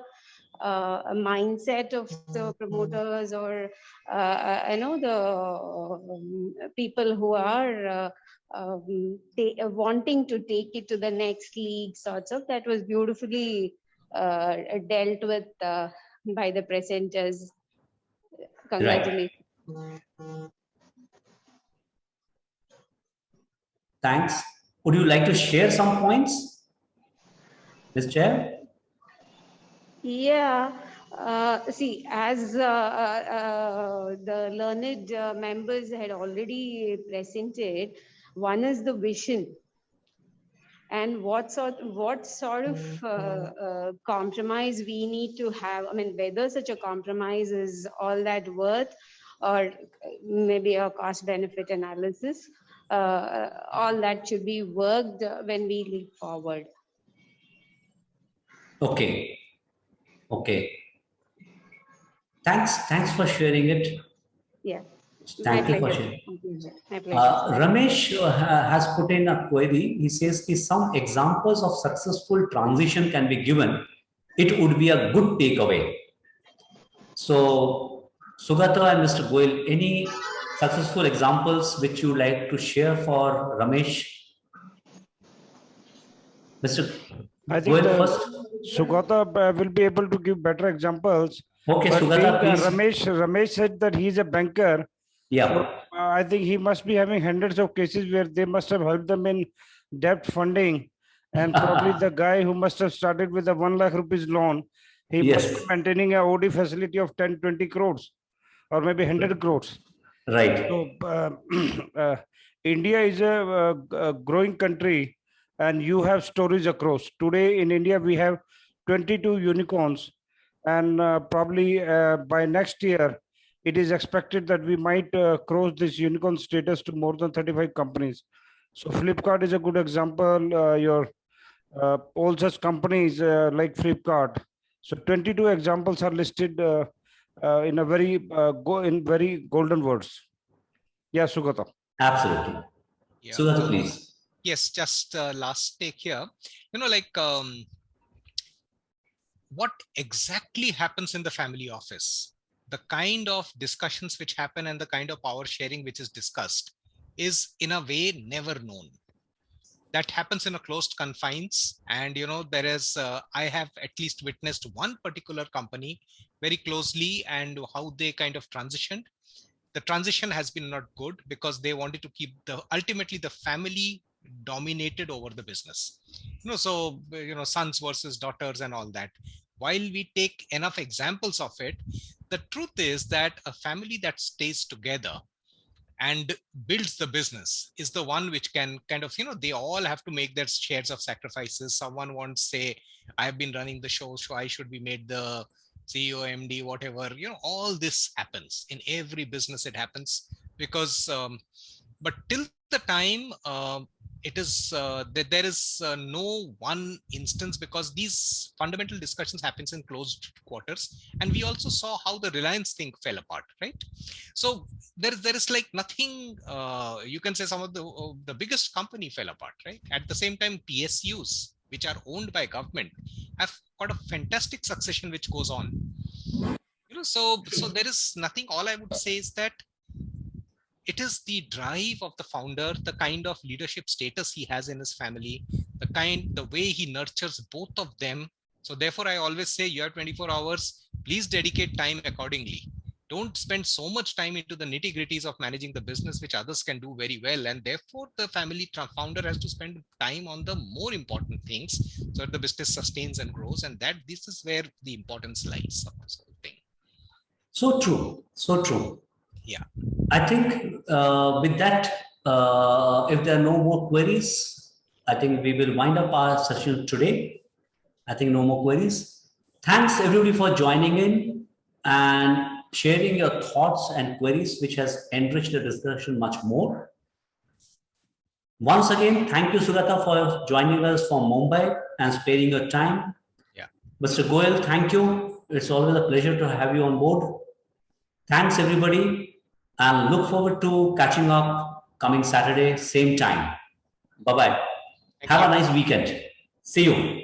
mindset of the promoters or I know the people who are wanting to take it to the next league, sorts of. That was beautifully dealt with by the presenters. Congratulations. Right. Thanks. Would you like to share some points, Ms. Chair? Yeah. See, as the learned members had already presented, one is the vision. And what sort of compromise we need to have. I mean, whether such a compromise is all that worth, or maybe a cost benefit analysis, all that should be worked when we leap forward. Okay. Thanks for sharing it. Yeah. Thank you for sharing. My pleasure. Ramesh has put in a query. He says, if some examples of successful transition can be given, it would be a good takeaway. So, Sugata and Mr. Goyal, any successful examples which you like to share for Ramesh? Mr. I think Goyal first. Sugata will be able to give better examples. Okay, But Sugata, please. Ramesh said that he's a banker. Yeah. So, I think he must be having hundreds of cases where they must have helped them in debt funding. And probably the guy who must have started with a 1 lakh rupees loan, he must be maintaining a OD facility of 10, 20 crores or maybe 100 crores. Right. So India is a growing country and you have stories across. Today in India, we have 22 unicorns. And probably by next year, it is expected that we might cross this unicorn status to more than 35 companies. So Flipkart is a good example. All such companies like Flipkart. So 22 examples are listed in a very golden words. Yeah, Sugata. Absolutely. Yeah. Sugata, please. Yes, just last take here. What exactly happens in the family office? The kind of discussions which happen and the kind of power sharing which is discussed is in a way never known. That happens in a closed confines. And, there is, I have at least witnessed one particular company very closely and how they kind of transitioned. The transition has been not good because they wanted to keep ultimately the family dominated over the business. Sons versus daughters and all that. While we take enough examples of it, the truth is that a family that stays together and builds the business is the one which can kind of, they all have to make their shares of sacrifices. Someone wants, say, I've been running the show, so I should be made the CEO, MD, whatever, all this happens in every business. It happens because, but till the time it is there is no one instance, because these fundamental discussions happens in closed quarters, and we also saw how the Reliance thing fell apart, right? So there is like nothing. You can say some of the biggest company fell apart, right? At the same time, PSUs, which are owned by government, have got a fantastic succession which goes on. So there is nothing. All I would say is that it is the drive of the founder, the kind of leadership status he has in his family, the way he nurtures both of them. So therefore, I always say you have 24 hours, please dedicate time accordingly. Don't spend so much time into the nitty-gritties of managing the business, which others can do very well. And therefore, the family founder has to spend time on the more important things so that the business sustains and grows. And this is where the importance lies of this whole thing. So true. So true. Yeah. I think with that, if there are no more queries, I think we will wind up our session today. I think no more queries. Thanks everybody for joining in and sharing your thoughts and queries, which has enriched the discussion much more. Once again, thank you, Sugata, for joining us from Mumbai and sparing your time. Yeah. Mr. Goyal, thank you. It's always a pleasure to have you on board. Thanks, everybody. And look forward to catching up coming Saturday, same time. Bye-bye. Have a nice weekend. See you.